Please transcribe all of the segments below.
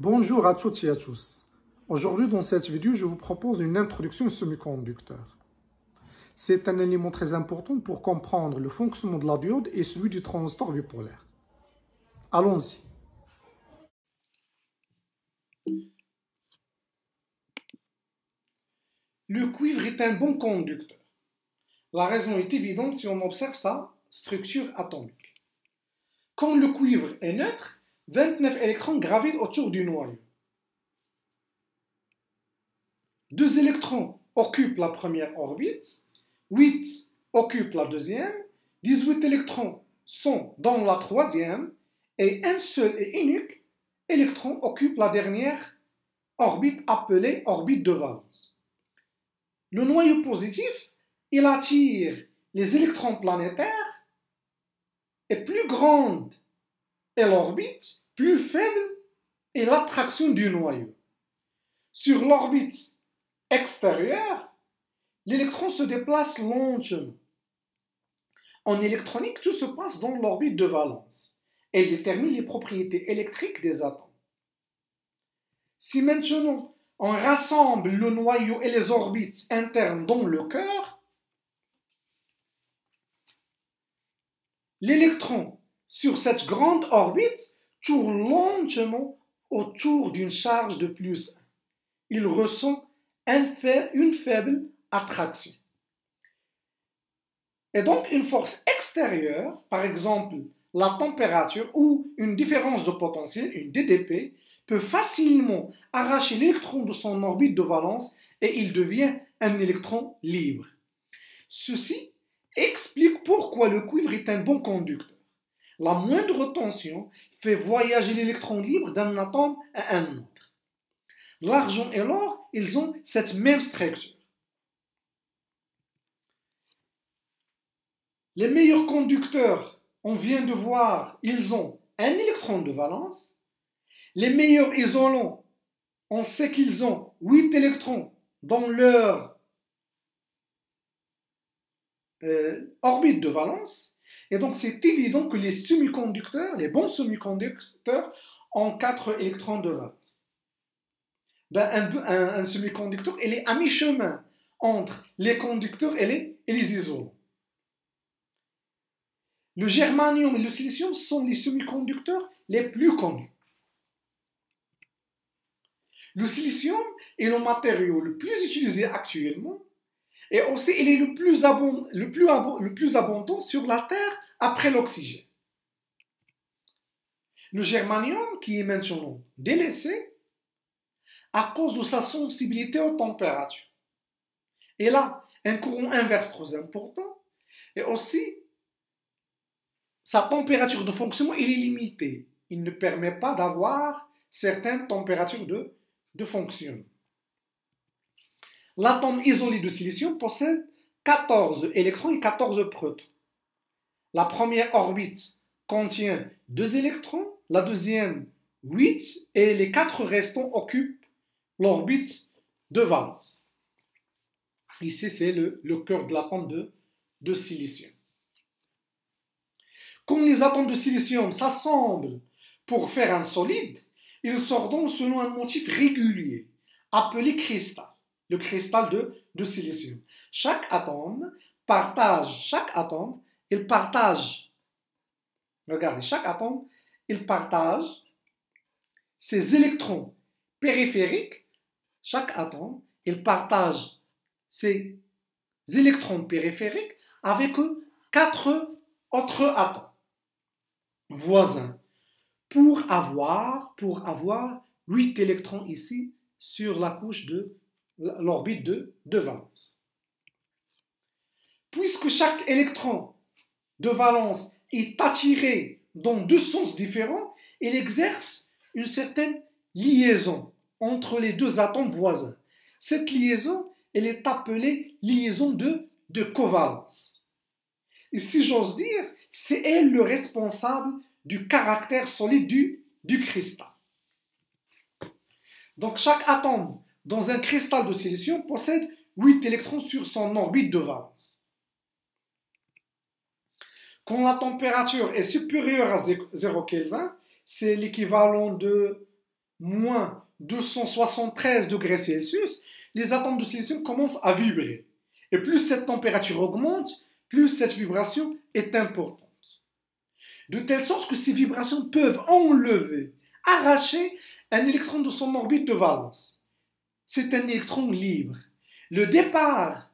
Bonjour à toutes et à tous. Aujourd'hui, dans cette vidéo, je vous propose une introduction aux semi-conducteurs. C'est un élément très important pour comprendre le fonctionnement de la diode et celui du transistor bipolaire. Allons-y. Le cuivre est un bon conducteur. La raison est évidente si on observe sa structure atomique. Quand le cuivre est neutre, 29 électrons gravitent autour du noyau. 2 électrons occupent la première orbite, 8 occupent la deuxième, 18 électrons sont dans la troisième et un seul et unique électron occupe la dernière orbite appelée orbite de valence. Le noyau positif, il attire les électrons planétaires et plus grande est l'orbite, plus faible est l'attraction du noyau. Sur l'orbite extérieure, l'électron se déplace lentement. En électronique, tout se passe dans l'orbite de valence. Elle détermine les propriétés électriques des atomes. Si maintenant on rassemble le noyau et les orbites internes dans le cœur, l'électron sur cette grande orbite tourne lentement autour d'une charge de plus 1. Il ressent une faible attraction. Et donc une force extérieure, par exemple la température ou une différence de potentiel, une DDP, peut facilement arracher l'électron de son orbite de valence et il devient un électron libre. Ceci explique pourquoi le cuivre est un bon conducteur. La moindre tension fait voyager l'électron libre d'un atome à un autre. L'argent et l'or, ils ont cette même structure. Les meilleurs conducteurs, on vient de voir, ils ont un électron de valence. Les meilleurs isolants, on sait qu'ils ont 8 électrons dans leur orbite de valence. Et donc c'est évident que les semi-conducteurs, les bons semi-conducteurs, ont 4 électrons de valence. Un semi-conducteur, il est à mi-chemin entre les conducteurs et les isolants. Le germanium et le silicium sont les semi-conducteurs les plus connus. Le silicium est le matériau le plus utilisé actuellement et aussi il est le plus abondant sur la Terre après l'oxygène. Le germanium, qui est maintenant délaissé à cause de sa sensibilité aux températures. Et là, un courant inverse très important et aussi sa température de fonctionnement est limitée. Il ne permet pas d'avoir certaines températures de fonctionnement. L'atome isolé de silicium possède 14 électrons et 14 protons. La première orbite contient 2 électrons, la deuxième 8 et les 4 restants occupent l'orbite de valence. Ici, c'est le cœur de l'atome de silicium. Quand les atomes de silicium s'assemblent pour faire un solide, ils s'ordonnent selon un motif régulier, appelé cristal, le cristal de silicium. Chaque atome, il partage ses électrons périphériques. Chaque atome, il partage ses électrons périphériques avec 4 autres atomes voisins pour avoir 8 électrons ici sur la couche de l'orbite de valence. Puisque chaque électron de valence est attiré dans 2 sens différents, il exerce une certaine liaison entre les 2 atomes voisins. Cette liaison, elle est appelée liaison de covalence. Et si j'ose dire, c'est elle le responsable du caractère solide du cristal. Donc chaque atome dans un cristal de silicium possède 8 électrons sur son orbite de valence. Quand la température est supérieure à 0 Kelvin, c'est l'équivalent de moins 273 degrés Celsius, les atomes de silicium commencent à vibrer. Et plus cette température augmente, plus cette vibration est importante. De telle sorte que ces vibrations peuvent enlever, arracher un électron de son orbite de valence. C'est un électron libre. Le départ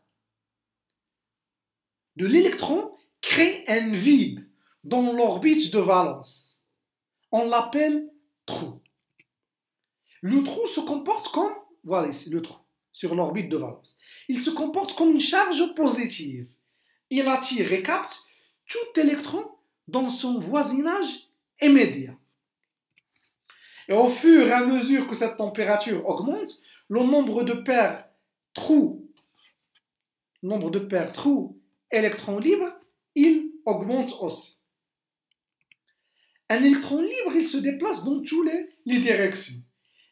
de l'électron crée un vide dans l'orbite de valence. On l'appelle trou. Le trou se comporte comme, voilà ici, le trou, sur l'orbite de valence. Il se comporte comme une charge positive. Il attire et capte tout électron dans son voisinage immédiat. Et au fur et à mesure que cette température augmente, le nombre de paires trous électrons libres, il augmente aussi. Un électron libre, il se déplace dans toutes les directions.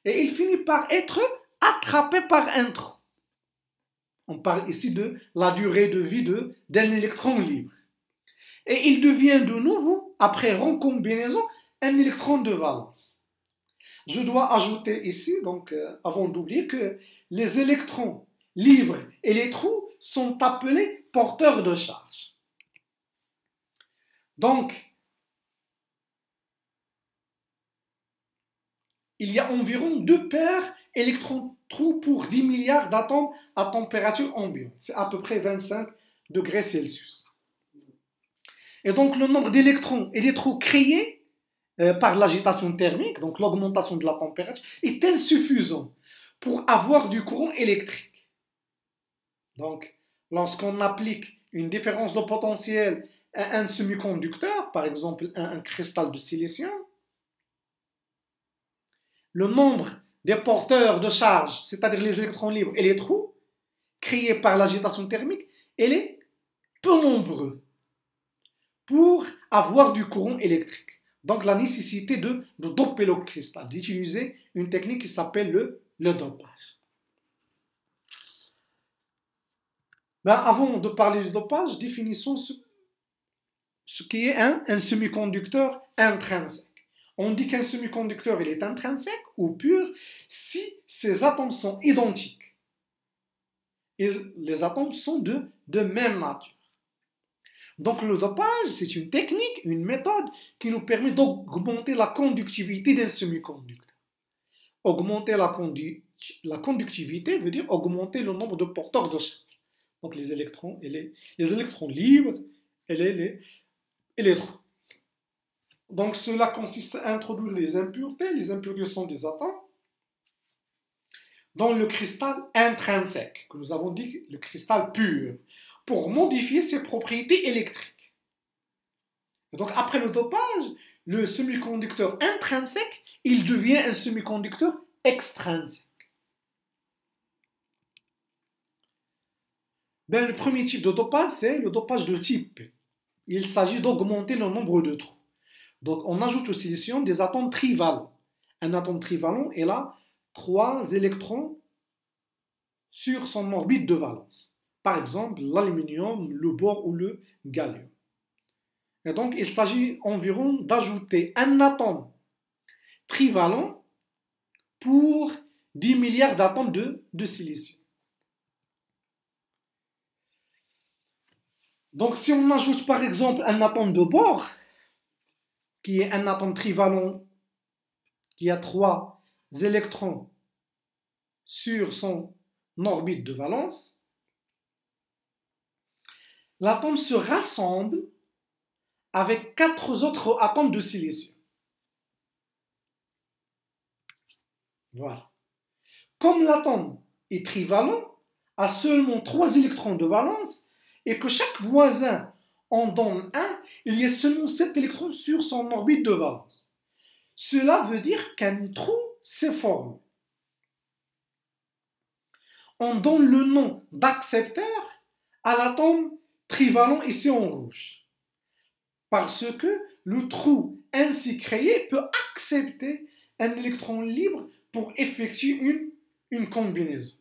Et il finit par être attrapé par un trou. On parle ici de la durée de vie d'un électron libre. Et il devient de nouveau, après recombinaison, un électron de valence. Je dois ajouter ici, donc avant d'oublier, que les électrons libres et les trous sont appelés porteurs de charge. Donc, il y a environ 2 paires électrons-trous pour 10 milliards d'atomes à température ambiante. C'est à peu près 25 degrés Celsius. Et donc, le nombre d'électrons et des trous créés par l'agitation thermique, donc l'augmentation de la température, est insuffisant pour avoir du courant électrique. Donc, lorsqu'on applique une différence de potentiel à un semi-conducteur, par exemple un cristal de silicium, le nombre des porteurs de charge, c'est-à-dire les électrons libres et les trous, créés par l'agitation thermique, elle est peu nombreux pour avoir du courant électrique. Donc la nécessité de doper le cristal, d'utiliser une technique qui s'appelle le dopage. Ben, avant de parler du dopage, définissons ce qui est un semi-conducteur intrinsèque. On dit qu'un semi-conducteur il est intrinsèque ou pur si ses atomes sont identiques. Et les atomes sont de même nature. Donc le dopage, c'est une technique, une méthode qui nous permet d'augmenter la conductivité d'un semi-conducteur. Augmenter la conductivité veut dire augmenter le nombre de porteurs de charge. Donc les électrons, les électrons libres et les trous. Donc cela consiste à introduire les impuretés. Les impuretés sont des atomes dans le cristal intrinsèque, que nous avons dit le cristal pur, pour modifier ses propriétés électriques. Et donc après le dopage, le semi-conducteur intrinsèque, il devient un semi-conducteur extrinsèque. Ben, le premier type de dopage, c'est le dopage de type P. Il s'agit d'augmenter le nombre de trous. Donc on ajoute au silicium des atomes trivalents. Un atome trivalent, il a 3 électrons sur son orbite de valence. Par exemple, l'aluminium, le bore ou le gallium. Et donc il s'agit environ d'ajouter un atome trivalent pour 10 milliards d'atomes de silicium. Donc si on ajoute par exemple un atome de bore, qui est un atome trivalent qui a 3 électrons sur son orbite de valence, l'atome se rassemble avec 4 autres atomes de silicium. Voilà. Comme l'atome est trivalent, a seulement 3 électrons de valence, et que chaque voisin en donne un, il y a seulement 7 électrons sur son orbite de valence. Cela veut dire qu'un trou s'est formé. On donne le nom d'accepteur à l'atome trivalent ici en rouge. Parce que le trou ainsi créé peut accepter un électron libre pour effectuer une combinaison.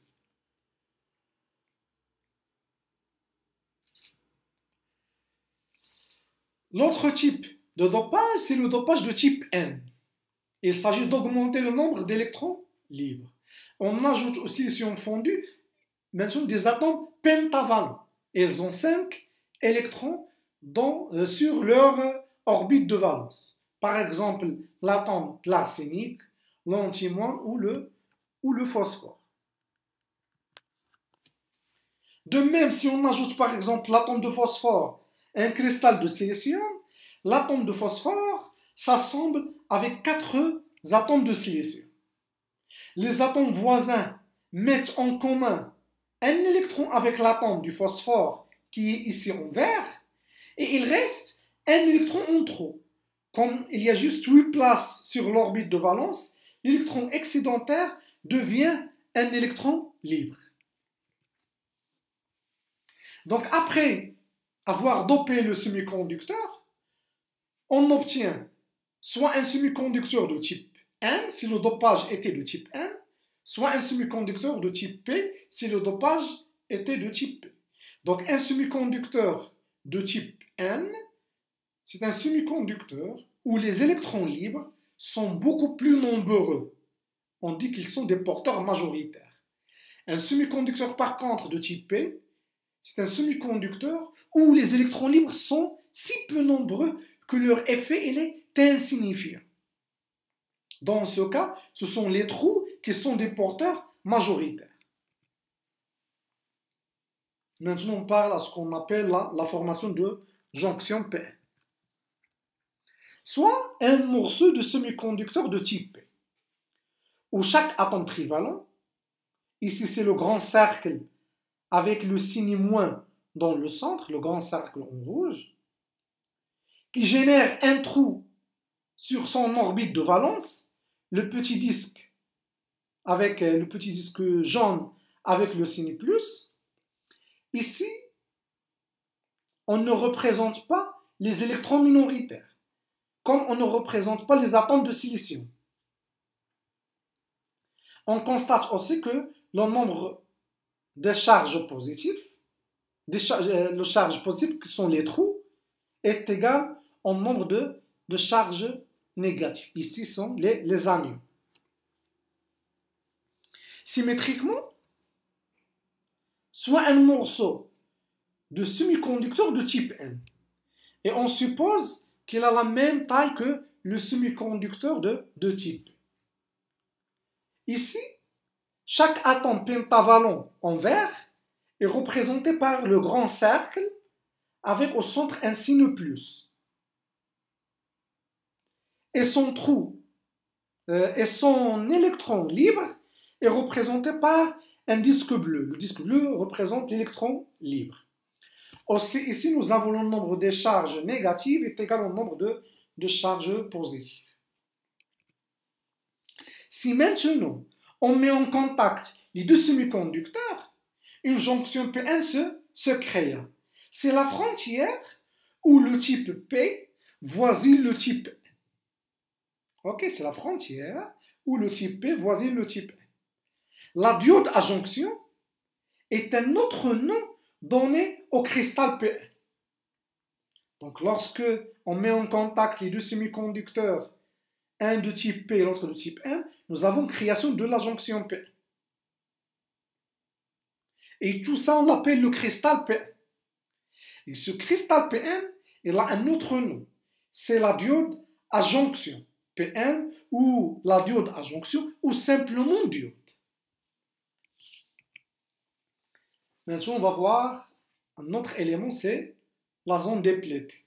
L'autre type de dopage, c'est le dopage de type N. Il s'agit d'augmenter le nombre d'électrons libres. On ajoute au silicium fondu maintenant des atomes pentavalents. Ils ont 5 électrons sur leur orbite de valence. Par exemple, l'atome de l'arsenic, l'antimoine ou le phosphore. De même, si on ajoute par exemple l'atome de phosphore à un cristal de silicium, l'atome de phosphore s'assemble avec 4 atomes de silicium. Les atomes voisins mettent en commun un électron avec l'atome du phosphore qui est ici en vert, et il reste un électron en trop. Comme il y a juste 8 places sur l'orbite de valence, l'électron excédentaire devient un électron libre. Donc après avoir dopé le semi-conducteur, on obtient soit un semi-conducteur de type N si le dopage était de type N, soit un semi-conducteur de type P si le dopage était de type P. Donc un semi-conducteur de type N, c'est un semi-conducteur où les électrons libres sont beaucoup plus nombreux. On dit qu'ils sont des porteurs majoritaires. Un semi-conducteur par contre de type P, c'est un semi-conducteur où les électrons libres sont si peu nombreux que leur effet est insignifiant. Dans ce cas, ce sont les trous qui sont des porteurs majoritaires. Maintenant, on parle à ce qu'on appelle la formation de jonction PN. Soit un morceau de semi-conducteur de type P, où chaque atome trivalent, ici c'est le grand cercle avec le signe moins dans le centre, le grand cercle en rouge, qui génère un trou sur son orbite de valence, le petit disque jaune avec le signe plus. Ici, on ne représente pas les électrons minoritaires, comme on ne représente pas les atomes de silicium. On constate aussi que le nombre de charges positives, les charges positives qui sont les trous, est égal au nombre de charges négatives. Ici sont les anions. Symétriquement, soit un morceau de semi-conducteur de type N, et on suppose qu'il a la même taille que le semi-conducteur de type P. Ici, chaque atome pentavalent en vert est représenté par le grand cercle avec au centre un signe plus. Et son trou et son électron libre est représenté par un disque bleu. Le disque bleu représente l'électron libre. Aussi, ici, nous avons le nombre des charges négatives est égal au nombre de charges positives. Si maintenant on met en contact les deux semi-conducteurs, une jonction P1 se crée. C'est la frontière où le type P voisine le type N. Ok, c'est la frontière où le type P voisine le type N. La diode à jonction est un autre nom donné au cristal P1. Donc lorsque on met en contact les deux semi-conducteurs, un de type P et l'autre de type N, nous avons création de la jonction P1. Et tout ça, on l'appelle le cristal P1. Et ce cristal P1, il a un autre nom. C'est la diode à jonction P1 ou la diode à jonction ou simplement diode. Maintenant, on va voir un autre élément, c'est la zone déplétée.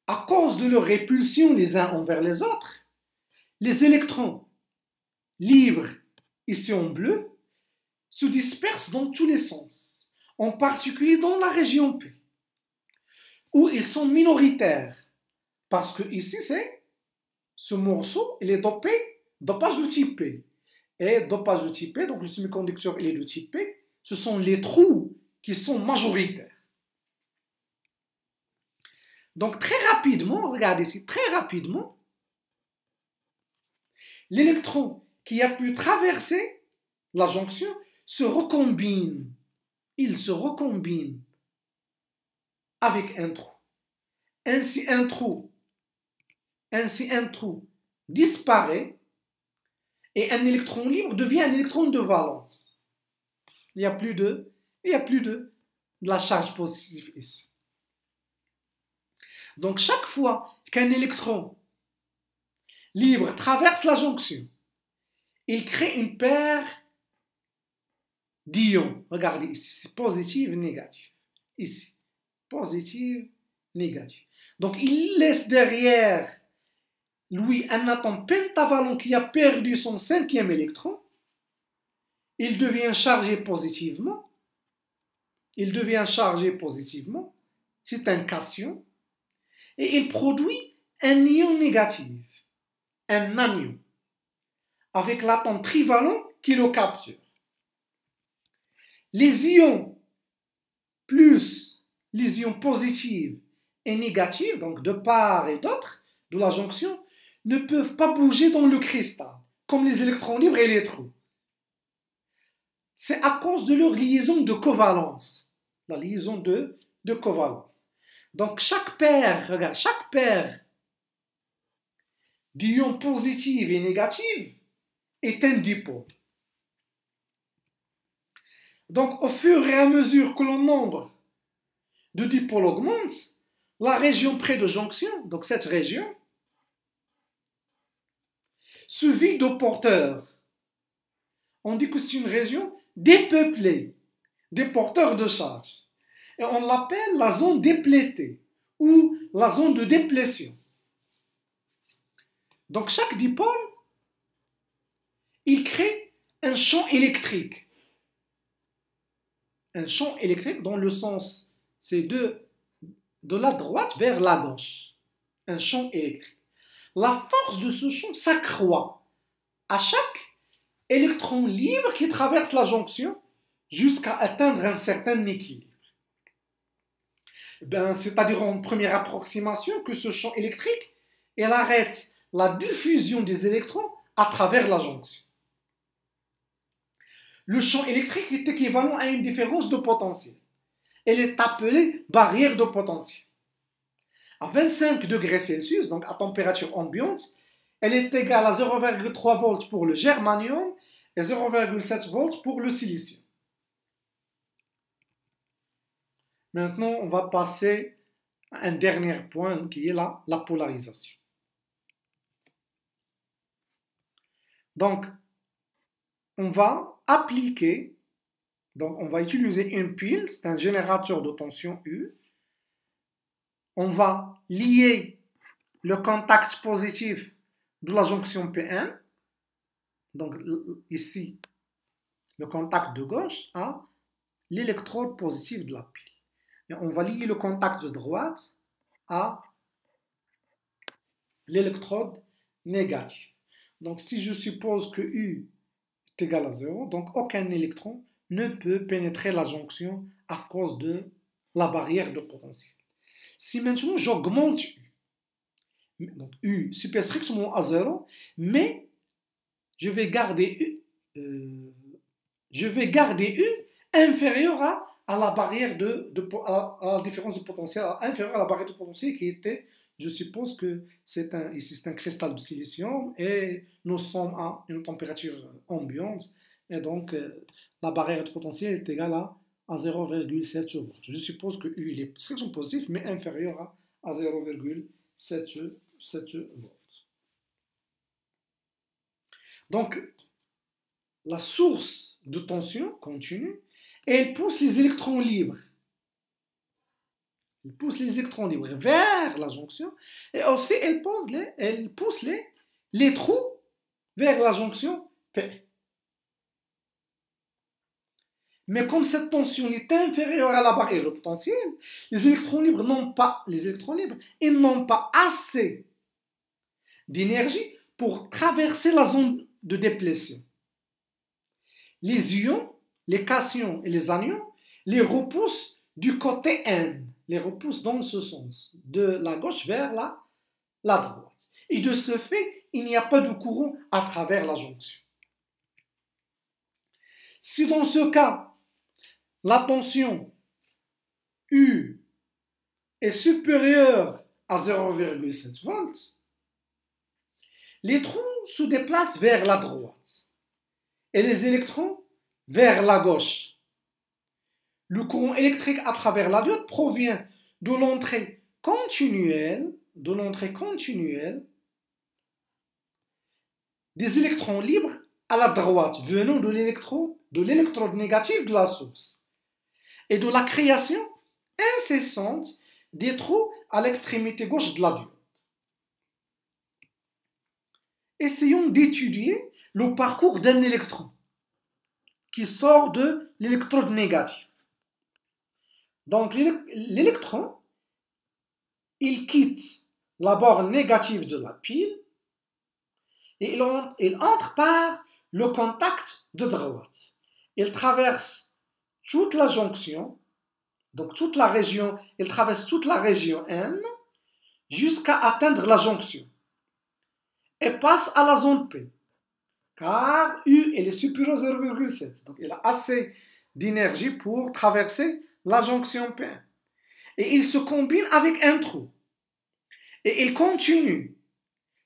À cause de leur répulsion les uns envers les autres, les électrons libres, ici en bleu, se dispersent dans tous les sens, en particulier dans la région P, où ils sont minoritaires, parce que ici, c'est ce morceau, il est dopé, dopage de type P. Et dopage de type P, donc le semi-conducteur, il est de type P, ce sont les trous qui sont majoritaires. Donc très rapidement, regardez ici, très rapidement, l'électron qui a pu traverser la jonction se recombine. Il se recombine avec un trou. Ainsi, un trou Ainsi, un trou disparaît et un électron libre devient un électron de valence. Il n'y a plus de la charge positive ici. Donc, chaque fois qu'un électron libre traverse la jonction, il crée une paire d'ions. Regardez ici, c'est positif, négatif. Ici, positif, négatif. Donc, il laisse derrière lui un atome pentavalent qui a perdu son 5e électron. Il devient chargé positivement. C'est un cation. Et il produit un ion négatif, un anion, avec l'atome trivalent qui le capture. Les ions plus les ions positifs et négatifs, donc de part et d'autre de la jonction, ne peuvent pas bouger dans le cristal, comme les électrons libres et les trous. C'est à cause de leur liaison de covalence, la liaison de covalence. Donc chaque paire d'ions positifs et négatifs est un dipôle. Donc au fur et à mesure que le nombre de dipôles augmente, la région près de jonction, donc cette région, se vide de porteurs. On dit que c'est une région dépeuplée, des porteurs de charge. Et on l'appelle la zone déplétée ou la zone de déplétion. Donc chaque dipôle, il crée un champ électrique. Un champ électrique dans le sens, c'est de la droite vers la gauche. Un champ électrique. La force de ce champ s'accroît à chaque électron libre qui traverse la jonction jusqu'à atteindre un certain équilibre. C'est-à-dire en première approximation que ce champ électrique, il arrête la diffusion des électrons à travers la jonction. Le champ électrique est équivalent à une différence de potentiel. Elle est appelée barrière de potentiel. À 25 degrés Celsius, donc à température ambiante, elle est égale à 0,3 volts pour le germanium et 0,7 volts pour le silicium. Maintenant, on va passer à un dernier point qui est la polarisation. Donc, on va utiliser une pile, c'est un générateur de tension U. On va lier le contact positif de la jonction P1, donc ici, le contact de gauche, à l'électrode positive de la pile. Et on va lier le contact de droite à l'électrode négative. Donc si je suppose que U est égal à 0, donc aucun électron ne peut pénétrer la jonction à cause de la barrière de potentiel. Si maintenant j'augmente U, donc U supère strictement à 0, mais je vais garder U inférieur à la barrière à la différence de potentiel, inférieure à la barrière de potentiel qui était, je suppose que ici c'est un cristal de silicium et nous sommes à une température ambiante et donc la barrière de potentiel est égale à 0,7 volts. Je suppose que U il est strictement positif mais inférieur à 0,7 volts. Donc la source de tension continue et elle pousse les électrons libres. Elle pousse les électrons libres vers la jonction et aussi elle pousse les trous vers la jonction P. Mais comme cette tension est inférieure à la barrière de potentiel, les électrons libres n'ont pas assez d'énergie pour traverser la zone de déplétion. Les ions, les cations et les anions les repoussent du côté N, les repoussent dans ce sens, de la gauche vers la droite. Et de ce fait, il n'y a pas de courant à travers la jonction. Si dans ce cas, la tension U est supérieure à 0,7 volts, l'électron se déplace vers la droite et les électrons vers la gauche. Le courant électrique à travers la diode provient de l'entrée continuelle des électrons libres à la droite venant de l'électrode négative de la source et de la création incessante des trous à l'extrémité gauche de la diode. Essayons d'étudier le parcours d'un électron qui sort de l'électrode négative. Donc l'électron, il quitte la borne négative de la pile et il entre par le contact de droite. Il traverse toute la jonction, donc il traverse toute la région N jusqu'à atteindre la jonction et passe à la zone P, car U est supérieur à 0,7. Donc il a assez d'énergie pour traverser la jonction P1. Et il se combine avec un trou. Et il continue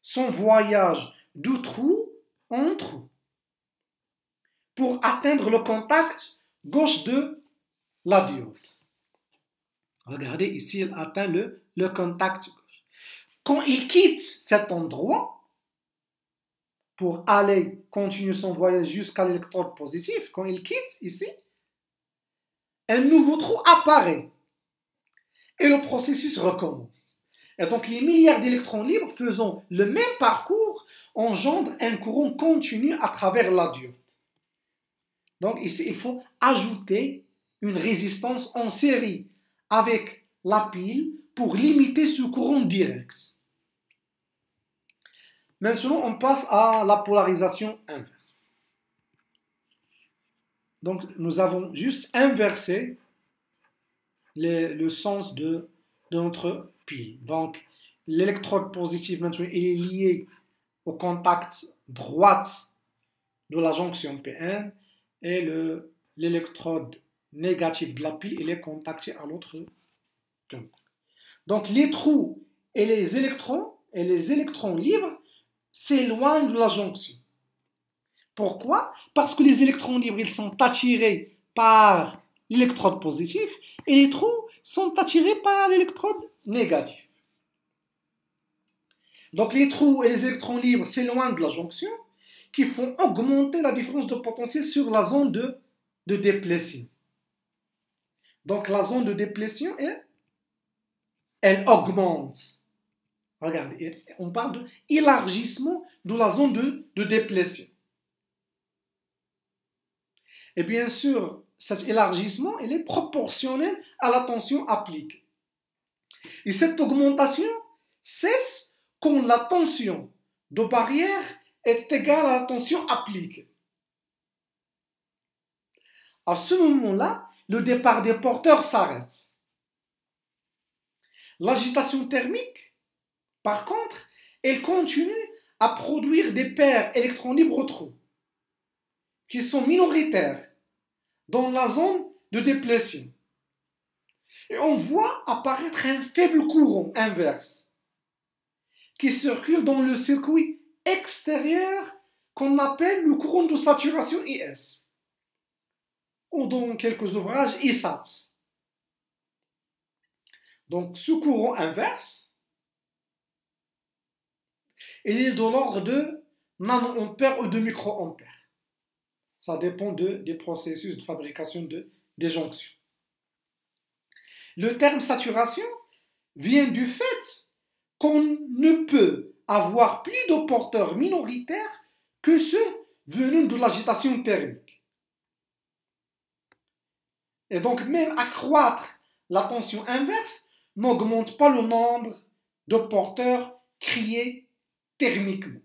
son voyage de trou en trou pour atteindre le contact gauche de la diode. Regardez, ici, il atteint le contact gauche. Quand il quitte cet endroit pour aller continuer son voyage jusqu'à l'électrode positive, quand il quitte ici, un nouveau trou apparaît et le processus recommence. Et donc les milliards d'électrons libres faisant le même parcours engendrent un courant continu à travers la diode. Donc ici, il faut ajouter une résistance en série avec la pile pour limiter ce courant direct. Maintenant, on passe à la polarisation inverse. Donc, nous avons juste inversé le sens de notre pile. Donc, l'électrode positive maintenant est liée au contact droite de la jonction P1 et l'électrode négative de la pile il est contacté à l'autre contact. Donc, les trous et les électrons libres s'éloignent de la jonction. Pourquoi? Parce que les électrons libres ils sont attirés par l'électrode positive et les trous sont attirés par l'électrode négative. Donc les trous et les électrons libres s'éloignent de la jonction qui font augmenter la différence de potentiel sur la zone de déplétion. Donc la zone de déplétion, elle augmente. Regardez, on parle d'élargissement de la zone de déplétion. Et bien sûr, cet élargissement il est proportionnel à la tension appliquée. Et cette augmentation cesse quand la tension de barrière est égale à la tension appliquée. À ce moment-là, le départ des porteurs s'arrête. L'agitation thermique, par contre, elle continue à produire des paires électrons libres au trou, qui sont minoritaires dans la zone de déplétion. Et on voit apparaître un faible courant inverse qui circule dans le circuit extérieur qu'on appelle le courant de saturation IS, ou dans quelques ouvrages ISAT. Donc ce courant inverse, il est de l'ordre de nanoampères ou de microampères. Ça dépend des processus de fabrication des jonctions. Le terme saturation vient du fait qu'on ne peut avoir plus de porteurs minoritaires que ceux venant de l'agitation thermique. Et donc même accroître la tension inverse n'augmente pas le nombre de porteurs créés thermiquement.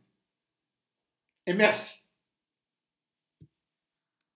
Et merci.